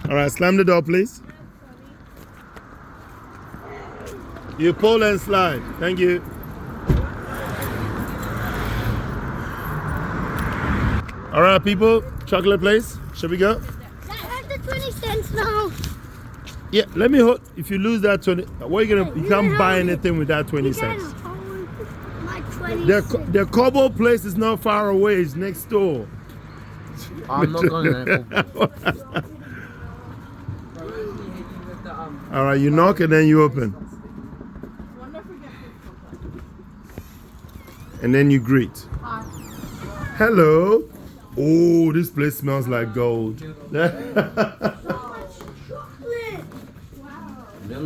All right, slam the door, please. You pull and slide. Thank you. All right, people. Chocolate place. Shall we go? That's the 20 cents now. Yeah, let me hold. If you lose that 20, what are you gonna? You can't buy anything with that 20 cents. My 20 cents. The Cobo place is not far away. It's next door. I'm not going there. All right, you knock and then you open. And then you greet. Hello. Oh, this place smells like gold. I'm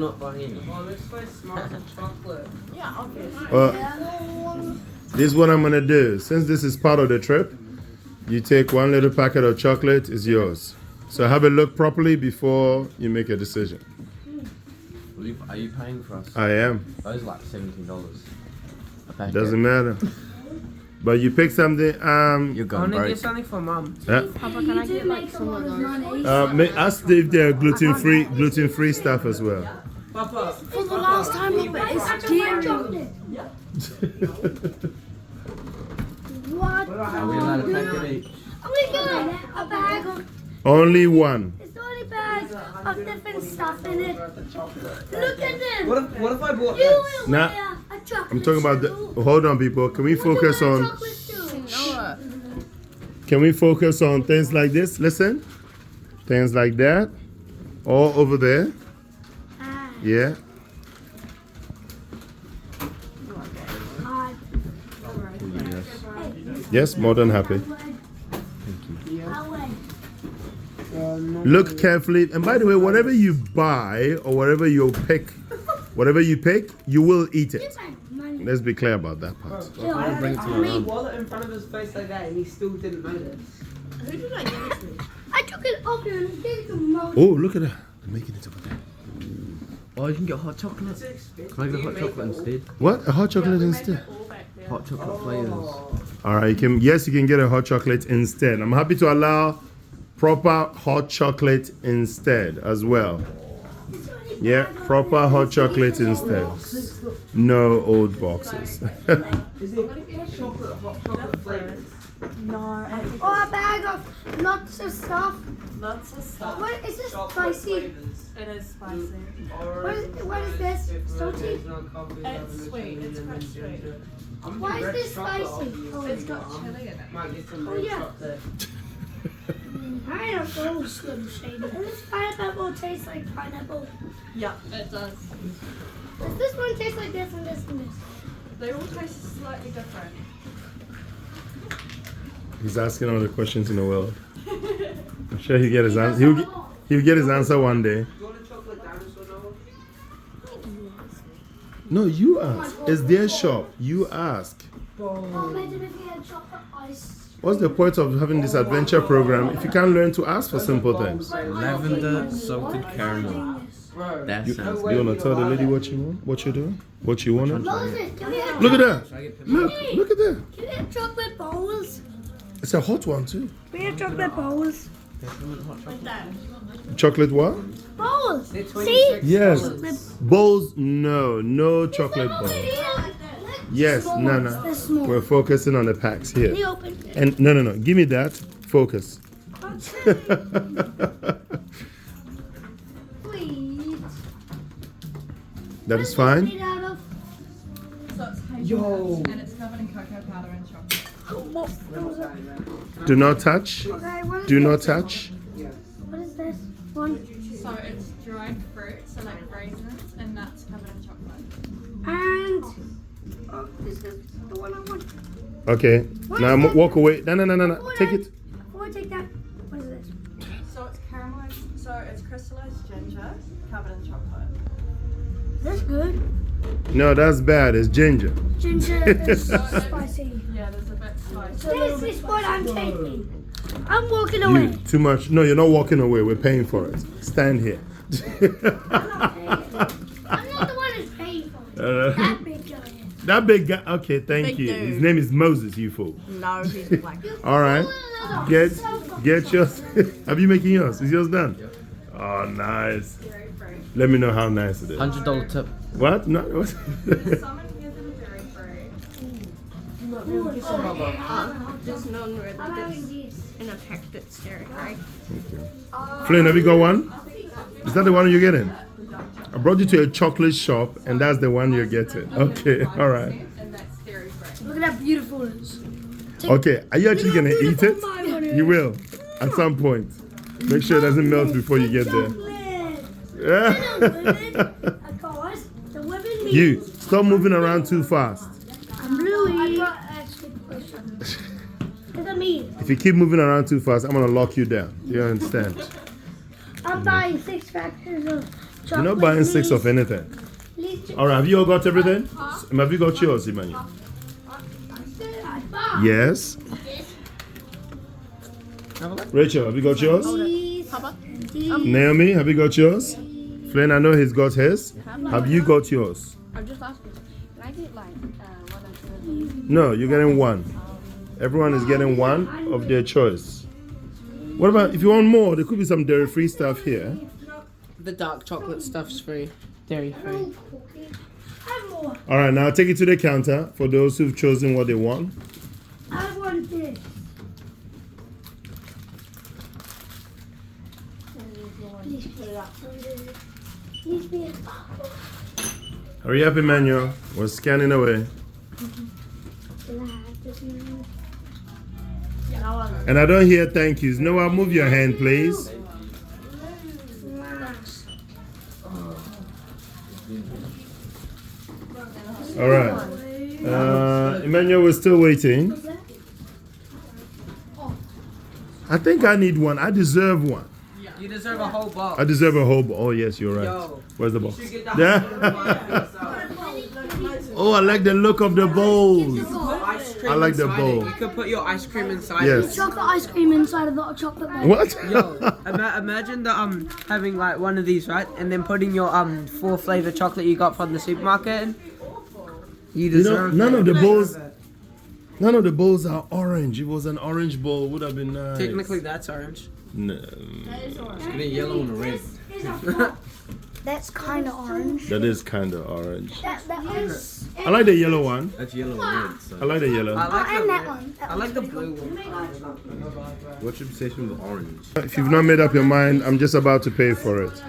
not buying it. Oh, this place smells like chocolate. Yeah, obviously. This is what I'm gonna do. Since this is part of the trip, you take one little packet of chocolate, it's yours. So have a look properly before you make a decision. Are you paying for us? I am. Those are like $17 a packet. Doesn't matter. But you pick something. You're I going want to broke. get something for Mum. Yeah. Papa, can I get like some of those? Ask if they're gluten-free stuff as well. Papa. For the last time, Papa, it's scary. What? Are we allowed to take it each? We got a bag of. Only one. It's the only bag of different stuff in it. Look at them. What if I bought You this? will Nah, wear a chocolate I'm talking about the. too. Hold on, people. Can we Would you focus wear a on? chocolate too? Can we focus on things like this? Listen, things like that, all over there. Ah, Yeah. God. Yes, more than happy. I'll wait. Look carefully, and by the way, whatever you buy or whatever you pick, you will eat it. Money. Let's be clear about that part. I bring it to had my a mum. wallet in front of his face like that and he still didn't notice. Who did I give it to? I took it open and gave it to Mom. Oh, look at that! They're making it over there. Oh, you can get hot chocolate. Can I get a hot chocolate instead? What? A hot chocolate instead? Hot chocolate flavors. All right, you can get a hot chocolate instead. I'm happy to allow proper hot chocolate instead as well. Yeah, proper hot chocolate instead. No old boxes. Is it chocolate, hot chocolate flavors? Oh, a bag of lots of stuff. Lots of stuff. What is this Chocolate spicy? flavors. It is spicy. What is this? Salty? It's sweet. It's quite sweet. Why is this spicy? It's got chili in it. Might get some Oh, red yeah. chocolate. Pineapple. Slim Shady. Does this pineapple taste like pineapple? Yeah, it does. Does this one taste like this and this and this? They all taste slightly different. He's asking all the questions in the world. I'm sure he'll get his answer. He'll get his answer one day. Do you want a chocolate dinosaur novel? No, you ask. It's their shop. You ask. Oh, imagine if you had chocolate ice. What's the point of having this adventure program if you can't learn to ask for simple things? Lavender salted caramel. Bro. That sounds You wanna tell the lady what you want? What you're doing? What you want? Moses, can we have Look at that! Should I get Look at that! Can we have chocolate bowls? It's a hot one too. We have chocolate bowls. Like that. Chocolate what? Bowls. They're See? 26 Yes. dollars. Bowls? No chocolate Over bowl. here. Yes, Small no, ones, no. they're small. We're focusing on the packs here. They open it. And no. Give me that. Focus. Please. That is fine. Made out of. So it's cake Yo. and it's covered in cocoa powder and chocolate. Do not touch. Okay, what is Do not this? touch. What is this one? So it's dried fruit, so like raisins and nuts covered in chocolate. And oh, this is the one I want. Okay. Now walk away. No. Before Take I- it. Before I take that, what is this? So it's caramelized, so it's crystallized ginger covered in chocolate. Is this good? No, that's bad. It's ginger. Ginger is spicy. Yeah, there's a bit spicy. This is what I'm taking. I'm walking away. You too much. No, you're not walking away. We're paying for it. Stand here. I'm not paying. I'm not the one who's paying for it. That big giant. That big guy. Okay, thank Big you. dude. His name is Moses, you fool. No, he's black. All right. Get yours. Have you making yours? Is yours done? Oh, nice. Let me know how nice it is. $100 tip. What? No. What? Someone gives him dairy free. Just known where In a pack that's dairy free. Flynn, have you got one? Is that the one you're getting? I brought you to a chocolate shop, and that's the one you're getting. Okay, all right. And that's dairy free. Look at how beautiful it is. Okay, are you actually gonna eat it? You will, at some point. Make sure it doesn't melt before you get there. You stop moving around too fast. I'm Bluey. Look at me. If you keep moving around too fast, I'm gonna lock you down. Do you understand? I'm buying 6 packets of chocolate. You're not buying 6 of anything. All right, have you all got everything? Have you got yours, Emmanuel? Yes. Rachel, have you got yours? Naomi, have you got yours? Flynn, I know he's got his. Have you got yours? I'm just asking. Can I get like one of these? No, you're getting one. Everyone is getting one of their choice. What about if you want more? There could be some dairy-free stuff here. The dark chocolate stuff's free. Dairy free. All right, now take it to the counter for those who've chosen what they want. I want this. Please put it up. Please be a Hurry up, Emmanuel. We're scanning away. And I don't hear thank yous. Noah, move your hand, please. All right. Emmanuel, we're still waiting. I think I need one. I deserve one. You deserve a whole box. I deserve a whole. Oh yes, you're right. Yo. Where's the box? You should get Yeah. that. Oh, I like the look of the bowls. Ice cream I like the inside bowl. it. You could put your ice cream inside Yes. it. chocolate ice cream inside of the chocolate bowl. What? Yo, imagine the having like one of these, right, and then putting your 4 flavor chocolate you got from the supermarket in. You You know, deserve none it. of the bowls. None of the bowls are orange. If it was an orange bowl, would have been nice. Technically, that's orange. No. It's be yellow and red. That's kind of orange. That is kind of orange. That is. I like the yellow one. That's yellow and red. So. I like the yellow. I like and the that red. one. That I like the one's blue one. What's your obsession with orange? If you've not made up your mind, I'm just about to pay for it.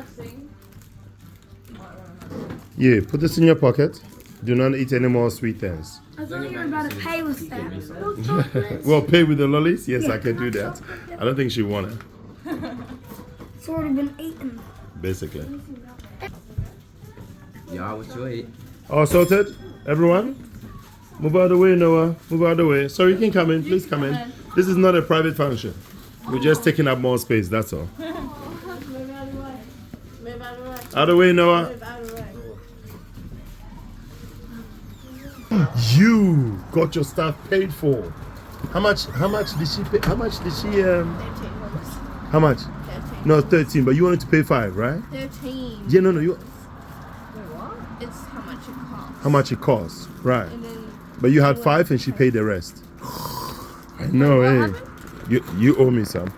Yeah, put this in your pocket. Do not eat any more sweet things. I thought you were about to pay with that. No chocolates. Well, pay with the lollies? Yes, I can do that. I don't think she won it, It's already been eaten. basically. Yeah, what's your eat? All sorted? Everyone? Move out of the way, Noah. Move out of the way. Sorry, you can come in. Please come in. This is not a private function. We're just taking up more space, that's all. Out of the way, Noah. You got your stuff paid for. How much did she pay? How much how much? 13. No, 13, but you wanted to pay 5, right? 13. Yeah, no, you It's how much it costs. how much it costs. Right. And then But you had 5 and she paid the rest. I know, eh? You owe me some.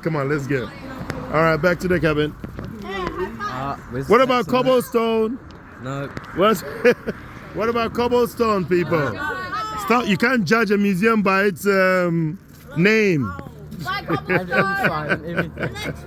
Come on, let's go. All right, back to the cabin. What about cobblestone? No. What? What about cobblestone, people? Stop! You can't judge a museum by its name. like cobblestone. Everything. Next